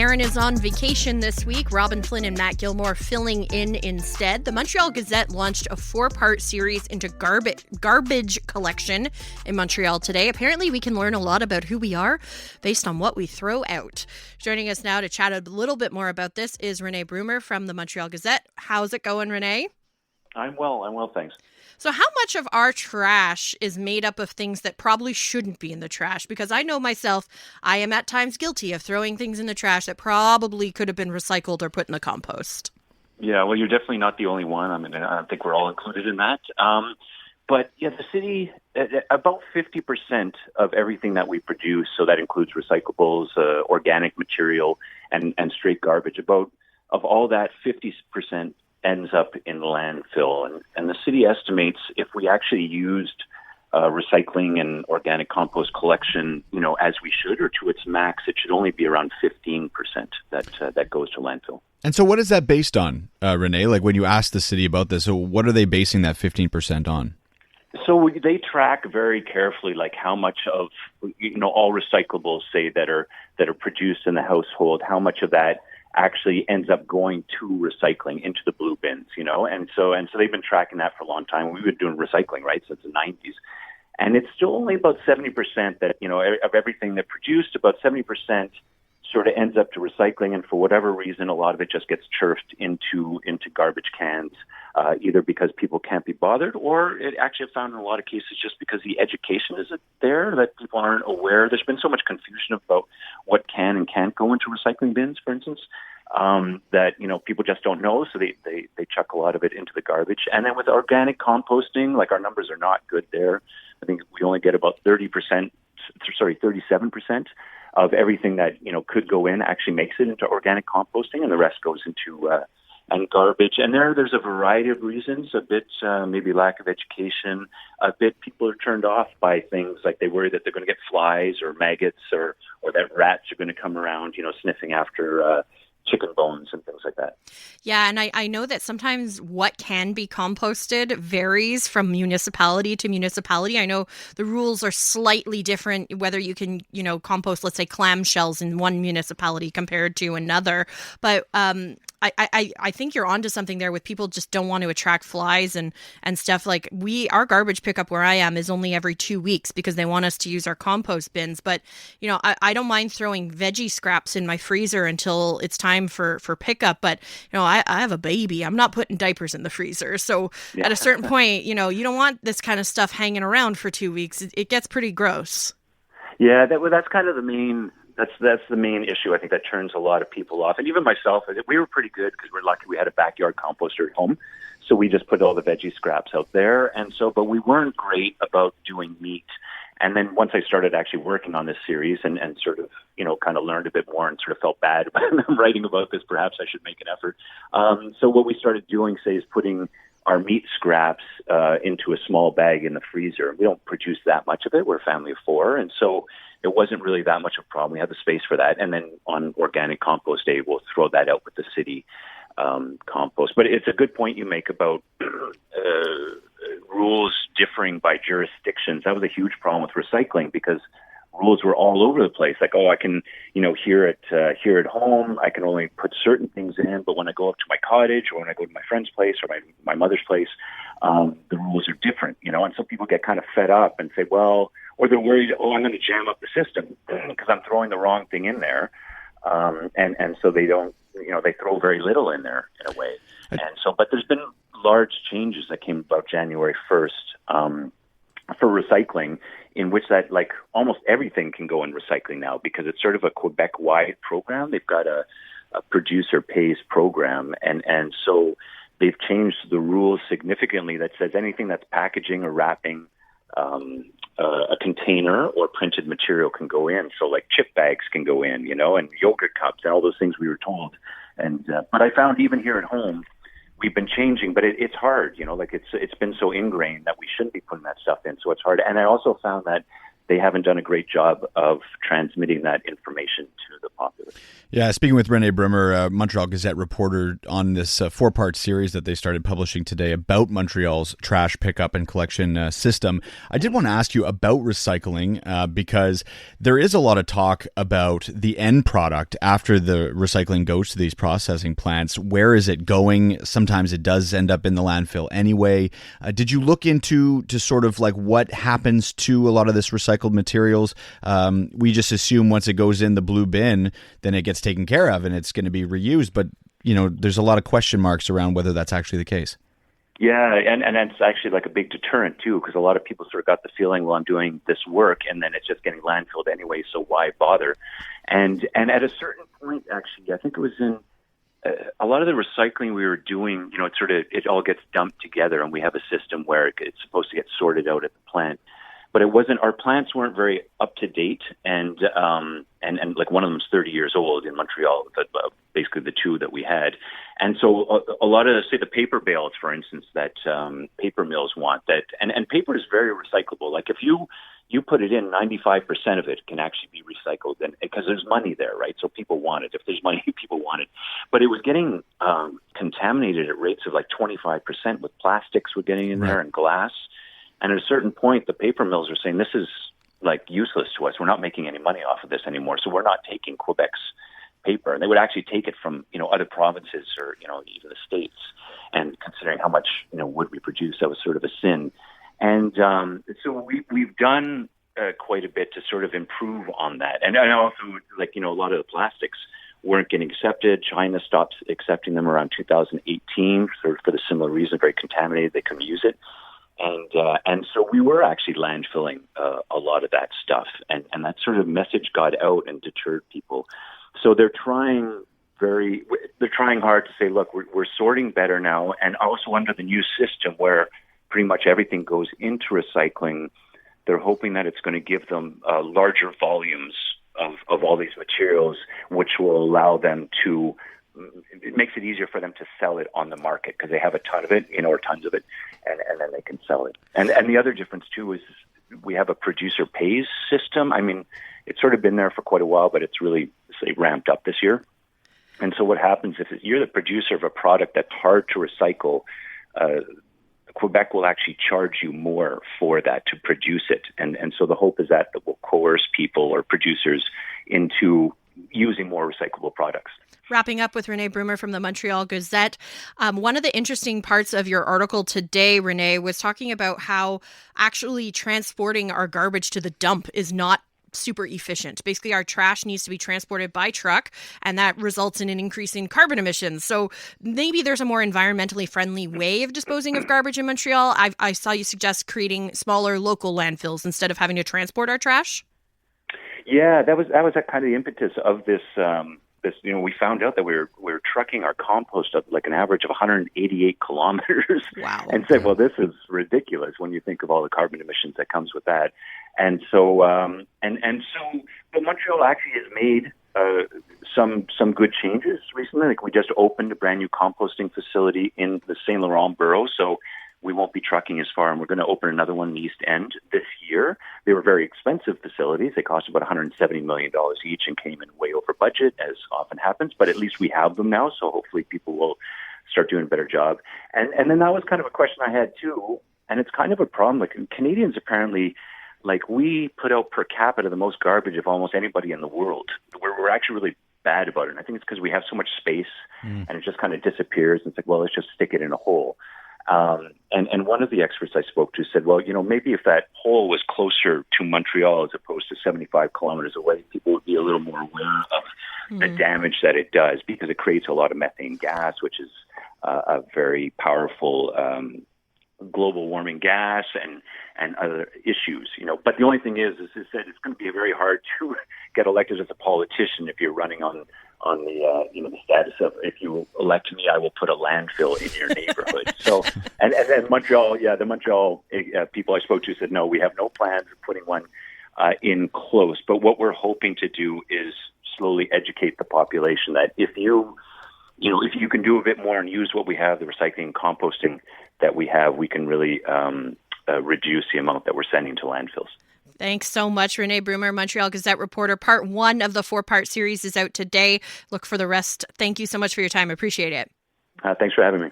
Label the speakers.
Speaker 1: Aaron is on vacation this week. Robin Flynn and Matt Gilmore filling in instead. The Montreal Gazette launched a 4-part series into garbage collection in Montreal today. Apparently, we can learn a lot about who we are based on what we throw out. Joining us now to chat a little bit more about this is Rene Bruemmer from the Montreal Gazette. How's it going, Rene?
Speaker 2: I'm well, thanks.
Speaker 1: So how much of our trash is made up of things that probably shouldn't be in the trash? Because I know myself, I am at times guilty of throwing things in the trash that probably could have been recycled or put in the compost.
Speaker 2: Yeah, well, you're definitely not the only one. I mean, I think we're all included in that. But yeah, the city, about 50% of everything that we produce, so that includes recyclables, organic material, and straight garbage, of all that, 50% ends up in landfill. And the city estimates if we actually used recycling and organic compost collection, as we should, or to its max, it should only be around 15% that goes to landfill.
Speaker 3: And so what is that based on, Rene? Like when you ask the city about this, so what are they basing that 15% on?
Speaker 2: So they track very carefully, like how much of, all recyclables, say, that are produced in the household, how much of that actually ends up going to recycling into the blue bins, and so they've been tracking that for a long time. We've been doing recycling, right, since the 90s, and it's still only about 70% that, of everything that produced, about 70% sort of ends up to recycling, and for whatever reason, a lot of it just gets churfed into garbage cans, either because people can't be bothered, or it actually I've found in a lot of cases just because the education isn't there, that people aren't aware. There's been so much confusion about what can and can't go into recycling bins, for instance, that, people just don't know, so they chuck a lot of it into the garbage. And then with organic composting, like our numbers are not good there. I think we only get about 37% of everything that, could go in actually makes it into organic composting, and the rest goes into and garbage. And there's a variety of reasons, a bit maybe lack of education, a bit people are turned off by things like they worry that they're going to get flies or maggots or that rats are going to come around, sniffing after chicken bones and things like that.
Speaker 1: Yeah, and I know that sometimes what can be composted varies from municipality to municipality. I know the rules are slightly different, whether you can, compost, let's say, clamshells in one municipality compared to another. But I think you're onto something there with people just don't want to attract flies and stuff. Like our garbage pickup where I am is only every 2 weeks because they want us to use our compost bins. But, I don't mind throwing veggie scraps in my freezer until it's time for pickup. But, I have a baby. I'm not putting diapers in the freezer. So At a certain point, you don't want this kind of stuff hanging around for 2 weeks. It gets pretty gross.
Speaker 2: Yeah, that's kind of the main... That's the main issue, I think, that turns a lot of people off. And even myself, we were pretty good because we're lucky we had a backyard composter at home. So we just put all the veggie scraps out there. And so, but we weren't great about doing meat. And then once I started actually working on this series and sort of, kind of learned a bit more and sort of felt bad about writing about this, perhaps I should make an effort. So what we started doing, say, is putting our meat scraps into a small bag in the freezer. We don't produce that much of it. We're a family of 4. And so it wasn't really that much of a problem. We had the space for that. And then on organic compost day, we'll throw that out with the city compost. But it's a good point you make about rules differing by jurisdictions. That was a huge problem with recycling because rules were all over the place. Like, I can, here at home, I can only put certain things in, but when I go up to my cottage or when I go to my friend's place or my mother's place, the rules are different, and some people get kind of fed up and say, well, or they're worried, I'm going to jam up the system because I'm throwing the wrong thing in there. And so they don't, they throw very little in there in a way. And so, but there's been large changes that came about January 1st for recycling, in which that like almost everything can go in recycling now because it's sort of a Quebec-wide program. They've got a producer pays program. And so they've changed the rules significantly that says anything that's packaging or wrapping a container or printed material can go in. So like chip bags can go in, and yogurt cups and all those things we were told. And but I found even here at home, we've been changing, but it's hard, like it's been so ingrained that we shouldn't be putting that stuff in. So it's hard. And I also found that they haven't done a great job of transmitting that information to the populace.
Speaker 3: Yeah, speaking with Rene Bruemmer, Montreal Gazette reporter on this four-part series that they started publishing today about Montreal's trash pickup and collection system. I did want to ask you about recycling because there is a lot of talk about the end product after the recycling goes to these processing plants. Where is it going? Sometimes it does end up in the landfill anyway. Did you look into to sort of like what happens to a lot of this recycled materials? We just assume once it goes in the blue bin, then it gets taken care of and it's going to be reused. But, there's a lot of question marks around whether that's actually the case.
Speaker 2: Yeah, and that's actually like a big deterrent too, because a lot of people sort of got the feeling, well, I'm doing this work and then it's just getting landfilled anyway, so why bother? And at a certain point, actually, I think it was in a lot of the recycling we were doing, it all gets dumped together, and we have a system where it's supposed to get sorted out at the plant. But it wasn't. Our plants weren't very up to date, and like one of them's 30 years old in Montreal. Basically, the two that we had, and so a lot of, say, the paper bales, for instance, that paper mills want, that, and paper is very recyclable. Like if you put it in, 95% of it can actually be recycled, and because there's money there, right? So people want it. If there's money, people want it. But it was getting contaminated at rates of like 25%, with plastics were getting in there and glass. And at a certain point, the paper mills are saying, this is like useless to us. We're not making any money off of this anymore. So we're not taking Quebec's paper. And they would actually take it from, other provinces or, even the States. And considering how much, wood we produce, that was sort of a sin. And so we've done quite a bit to sort of improve on that. And also, a lot of the plastics weren't getting accepted. China stopped accepting them around 2018 for the similar reason, very contaminated. They couldn't use it. And so we were actually landfilling a lot of that stuff, and that sort of message got out and deterred people. So they're trying hard to say, look, we're sorting better now, and also under the new system where pretty much everything goes into recycling, they're hoping that it's going to give them larger volumes of all these materials, which will allow them to. It makes it easier for them to sell it on the market because they have a ton of it, or tons of it, and then they can sell it. And the other difference too is we have a producer pays system. I mean, it's sort of been there for quite a while, but it's really, say, ramped up this year. And so what happens if you're the producer of a product that's hard to recycle, Quebec will actually charge you more for that to produce it. And so the hope is that will coerce people or producers into using more recyclable products.
Speaker 1: Wrapping up with Rene Bruemmer from the Montreal Gazette. One of the interesting parts of your article today, Rene, was talking about how actually transporting our garbage to the dump is not super efficient. Basically, our trash needs to be transported by truck, and that results in an increase in carbon emissions. So maybe there's a more environmentally friendly way of disposing of garbage in Montreal. I saw you suggest creating smaller local landfills instead of having to transport our trash.
Speaker 2: Yeah, that was kind of the impetus of this. We found out that we were trucking our compost up like an average of 188 kilometers.
Speaker 1: Wow.
Speaker 2: And said, well, this is ridiculous when you think of all the carbon emissions that comes with that. And so, but Montreal actually has made some good changes recently. Like we just opened a brand new composting facility in the Saint Laurent borough, so we won't be trucking as far, and we're going to open another one in the East End this year. They were very expensive facilities. They cost about $170 million each and came in way over budget, as often happens. But at least we have them now, so hopefully people will start doing a better job. And then that was kind of a question I had too, and it's kind of a problem. Like Canadians apparently, like we put out per capita the most garbage of almost anybody in the world. We're actually really bad about it. And I think it's because we have so much space and it just kind of disappears. And it's like, well, let's just stick it in a hole. And one of the experts I spoke to said, well, maybe if that hole was closer to Montreal as opposed to 75 kilometers away, people would be a little more aware of the damage that it does, because it creates a lot of methane gas, which is a very powerful global warming gas and other issues. But the only thing is that it's going to be very hard to get elected as a politician if you're running on the status of, if you elect me, I will put a landfill in your neighborhood. So, and Montreal, the Montreal people I spoke to said, no, we have no plans of putting one in close. But what we're hoping to do is slowly educate the population that if you can do a bit more and use what we have, the recycling and composting that we have, we can really reduce the amount that we're sending to landfills.
Speaker 1: Thanks so much, Rene Bruemmer, Montreal Gazette reporter. Part 1 of the 4-part series is out today. Look for the rest. Thank you so much for your time. Appreciate it.
Speaker 2: Thanks for having me.